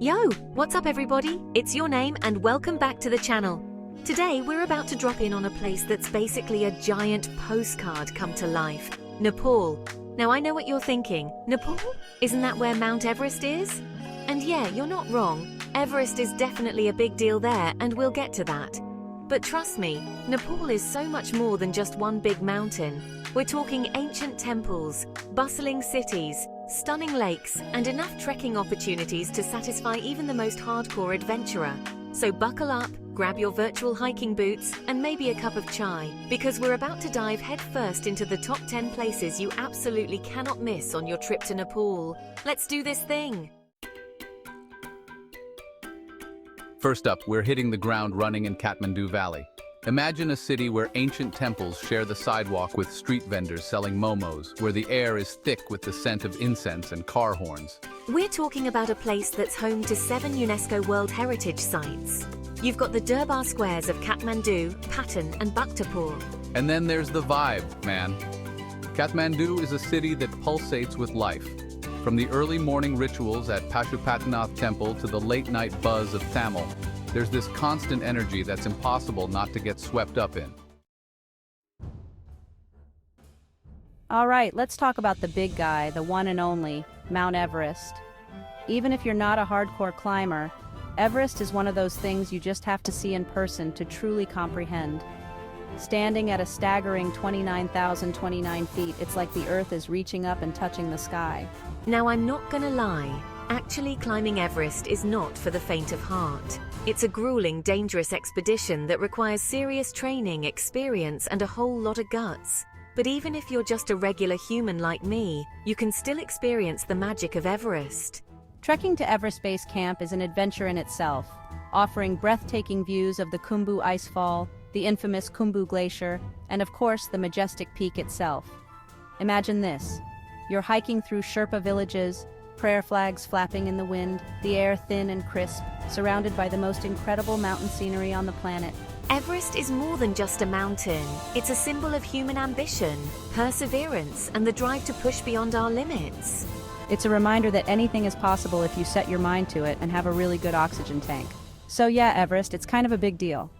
Yo, what's up everybody? It's your name and welcome back to the channel. Today we're about to drop in on a place that's basically a giant postcard come to life, Nepal. Now I know what you're thinking, Nepal? Isn't that where Mount Everest is? And yeah, you're not wrong, Everest is definitely a big deal there and we'll get to that. But trust me, Nepal is so much more than just one big mountain. We're talking ancient temples, bustling cities, stunning lakes, and enough trekking opportunities to satisfy even the most hardcore adventurer. So buckle up, grab your virtual hiking boots, and maybe a cup of chai, because we're about to dive headfirst into the top 10 places you absolutely cannot miss on your trip to Nepal. Let's do this thing! First up, we're hitting the ground running in Kathmandu Valley. Imagine a city where ancient temples share the sidewalk with street vendors selling momos, where the air is thick with the scent of incense and car horns. We're talking about a place that's home to 7 UNESCO World Heritage Sites. You've got the Durbar squares of Kathmandu, Patan, and Bhaktapur. And then there's the vibe, man. Kathmandu is a city that pulsates with life. From the early morning rituals at Pashupatinath Temple to the late-night buzz of Tamil, there's this constant energy that's impossible not to get swept up in. All right, let's talk about the big guy, the one and only, Mount Everest. Even if you're not a hardcore climber, Everest is one of those things you just have to see in person to truly comprehend. Standing at a staggering 29,029 feet, it's like the earth is reaching up and touching the sky. Now I'm not gonna lie, actually climbing Everest is not for the faint of heart. It's a grueling, dangerous expedition that requires serious training, experience, and a whole lot of guts. But even if you're just a regular human like me, you can still experience the magic of Everest. Trekking to Everest Base Camp is an adventure in itself, offering breathtaking views of the Khumbu Icefall, the infamous Khumbu Glacier, and of course the majestic peak itself. Imagine this. You're hiking through Sherpa villages, prayer flags flapping in the wind, the air thin and crisp, surrounded by the most incredible mountain scenery on the planet. Everest is more than just a mountain. It's a symbol of human ambition, perseverance, and the drive to push beyond our limits. It's a reminder that anything is possible if you set your mind to it and have a really good oxygen tank. So yeah, Everest, it's kind of a big deal.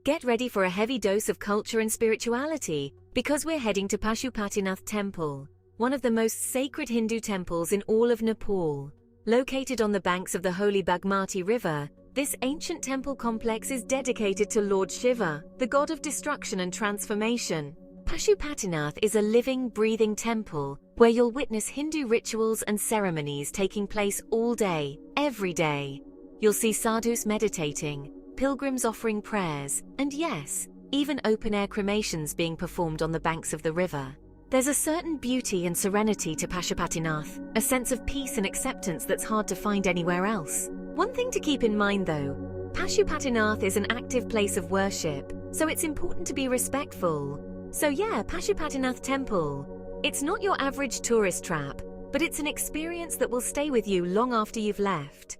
Get ready for a heavy dose of culture and spirituality, because we're heading to Pashupatinath Temple, one of the most sacred Hindu temples in all of Nepal. Located on the banks of the holy Bagmati River, this ancient temple complex is dedicated to Lord Shiva, the god of destruction and transformation. Pashupatinath is a living, breathing temple where you'll witness Hindu rituals and ceremonies taking place all day, every day. You'll see sadhus meditating, pilgrims offering prayers, and yes, even open-air cremations being performed on the banks of the river. There's a certain beauty and serenity to Pashupatinath, a sense of peace and acceptance that's hard to find anywhere else. One thing to keep in mind though, Pashupatinath is an active place of worship, so it's important to be respectful. So yeah, Pashupatinath Temple. It's not your average tourist trap, but it's an experience that will stay with you long after you've left.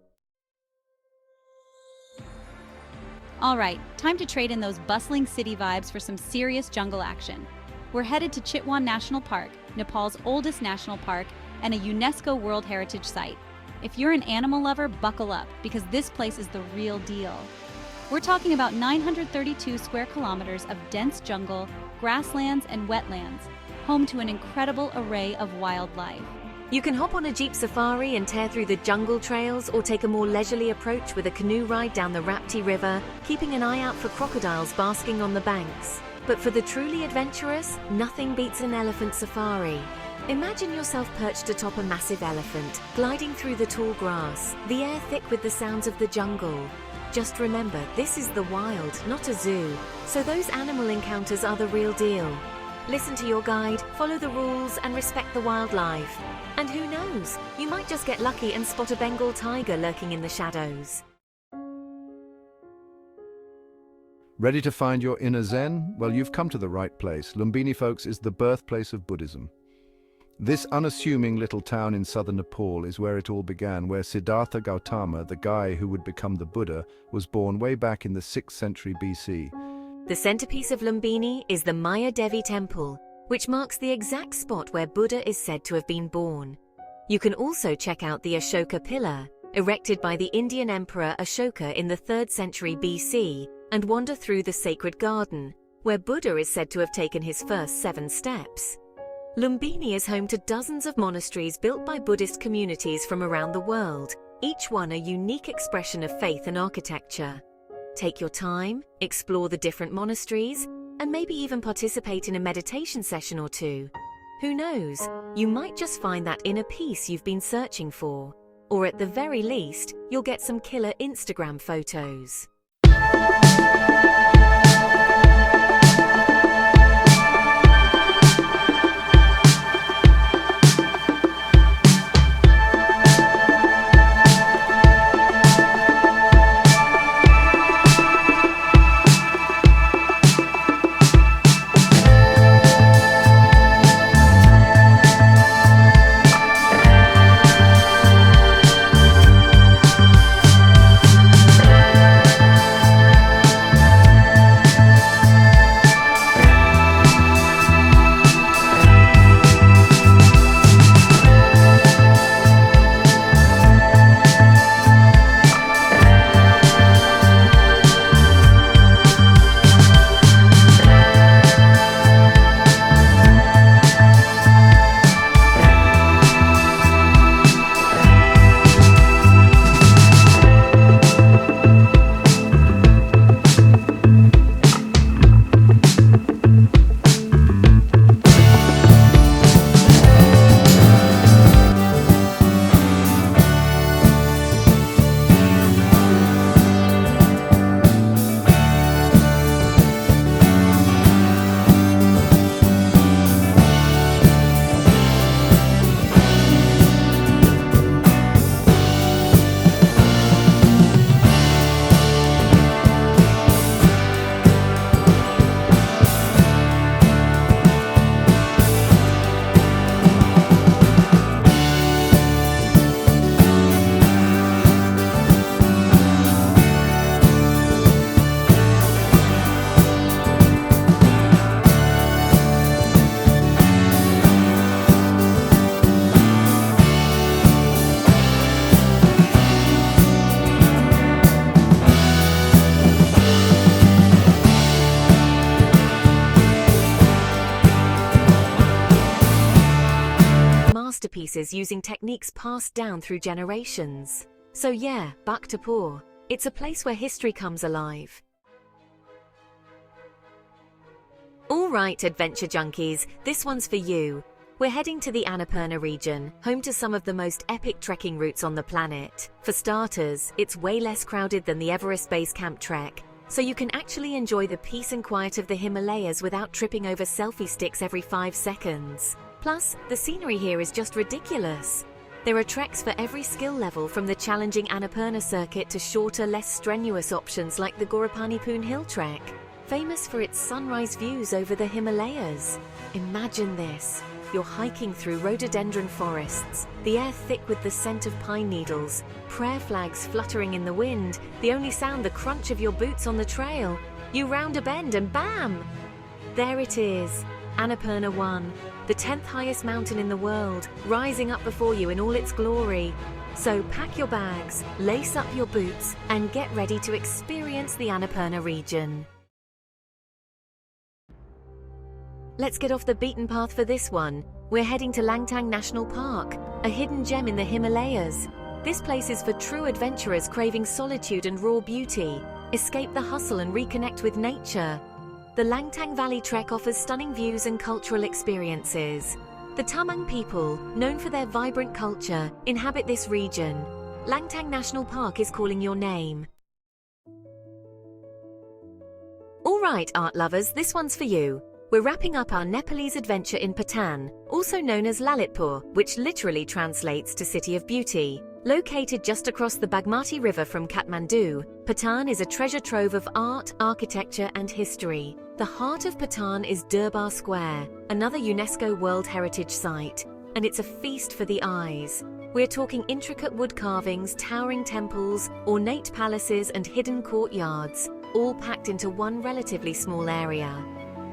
All right, time to trade in those bustling city vibes for some serious jungle action. We're headed to Chitwan National Park, Nepal's oldest national park and a UNESCO World Heritage Site. If you're an animal lover, buckle up, because this place is the real deal. We're talking about 932 square kilometers of dense jungle, grasslands, and wetlands, home to an incredible array of wildlife. You can hop on a jeep safari and tear through the jungle trails, or take a more leisurely approach with a canoe ride down the Rapti River, keeping an eye out for crocodiles basking on the banks. But for the truly adventurous, nothing beats an elephant safari. Imagine yourself perched atop a massive elephant, gliding through the tall grass, the air thick with the sounds of the jungle. Just remember, this is the wild, not a zoo, so those animal encounters are the real deal. Listen to your guide, follow the rules, and respect the wildlife. And who knows, you might just get lucky and spot a Bengal tiger lurking in the shadows. Ready to find your inner Zen? Well, you've come to the right place. Lumbini, folks, is the birthplace of Buddhism. This unassuming little town in southern Nepal is where it all began, where Siddhartha Gautama, the guy who would become the Buddha, was born way back in the 6th century BC. The centerpiece of Lumbini is the Maya Devi Temple, which marks the exact spot where Buddha is said to have been born. You can also check out the Ashoka Pillar, erected by the Indian Emperor Ashoka in the 3rd century BC, and wander through the sacred garden, where Buddha is said to have taken his first 7 steps. Lumbini is home to dozens of monasteries built by Buddhist communities from around the world, each one a unique expression of faith and architecture. Take your time, explore the different monasteries, and maybe even participate in a meditation session or two. Who knows, you might just find that inner peace you've been searching for. Or at the very least, you'll get some killer Instagram photos. Masterpieces using techniques passed down through generations. So yeah, Bhaktapur. It's a place where history comes alive. Alright, adventure junkies, this one's for you. We're heading to the Annapurna region, home to some of the most epic trekking routes on the planet. For starters, it's way less crowded than the Everest Base Camp trek, so you can actually enjoy the peace and quiet of the Himalayas without tripping over selfie sticks every 5 seconds. Plus, the scenery here is just ridiculous. There are treks for every skill level, from the challenging Annapurna circuit to shorter, less strenuous options like the Gorapanipoon Hill Trek, famous for its sunrise views over the Himalayas. Imagine this. You're hiking through rhododendron forests, the air thick with the scent of pine needles, prayer flags fluttering in the wind, the only sound the crunch of your boots on the trail. You round a bend and bam! There it is, Annapurna 1, the 10th highest mountain in the world, rising up before you in all its glory. So pack your bags, lace up your boots, and get ready to experience the Annapurna region. Let's get off the beaten path for this one. We're heading to Langtang National Park, a hidden gem in the Himalayas. This place is for true adventurers craving solitude and raw beauty. Escape the hustle and reconnect with nature. The Langtang Valley Trek offers stunning views and cultural experiences. The Tamang people, known for their vibrant culture, inhabit this region. Langtang National Park is calling your name. Alright, art lovers, this one's for you. We're wrapping up our Nepalese adventure in Patan, also known as Lalitpur, which literally translates to City of Beauty. Located just across the Bagmati River from Kathmandu, Patan is a treasure trove of art, architecture, and history. The heart of Patan is Durbar Square, another UNESCO World Heritage Site, and it's a feast for the eyes. We're talking intricate wood carvings, towering temples, ornate palaces, and hidden courtyards, all packed into one relatively small area.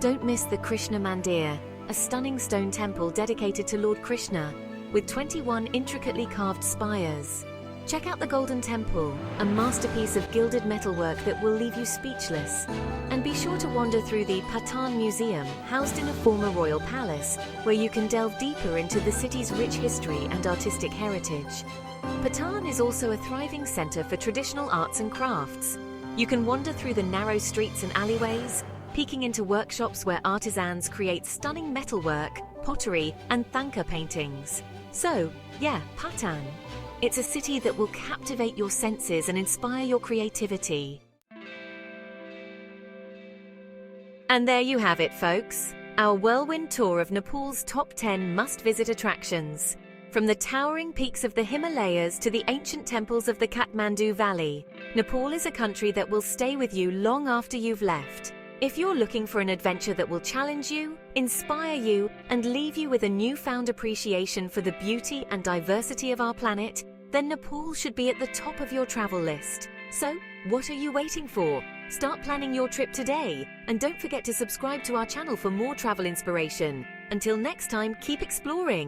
Don't miss the Krishna Mandir, a stunning stone temple dedicated to Lord Krishna. with 21 intricately carved spires. Check out the Golden Temple, a masterpiece of gilded metalwork that will leave you speechless. And be sure to wander through the Patan Museum, housed in a former royal palace, where you can delve deeper into the city's rich history and artistic heritage. Patan is also a thriving center for traditional arts and crafts. You can wander through the narrow streets and alleyways, peeking into workshops where artisans create stunning metalwork, pottery, and thangka paintings. So, yeah, Patan. It's a city that will captivate your senses and inspire your creativity. And there you have it, folks. Our whirlwind tour of Nepal's top 10 must-visit attractions. From the towering peaks of the Himalayas to the ancient temples of the Kathmandu Valley, Nepal is a country that will stay with you long after you've left. If you're looking for an adventure that will challenge you, inspire you, and leave you with a newfound appreciation for the beauty and diversity of our planet, then Nepal should be at the top of your travel list. So, what are you waiting for? Start planning your trip today, and don't forget to subscribe to our channel for more travel inspiration. Until next time, keep exploring.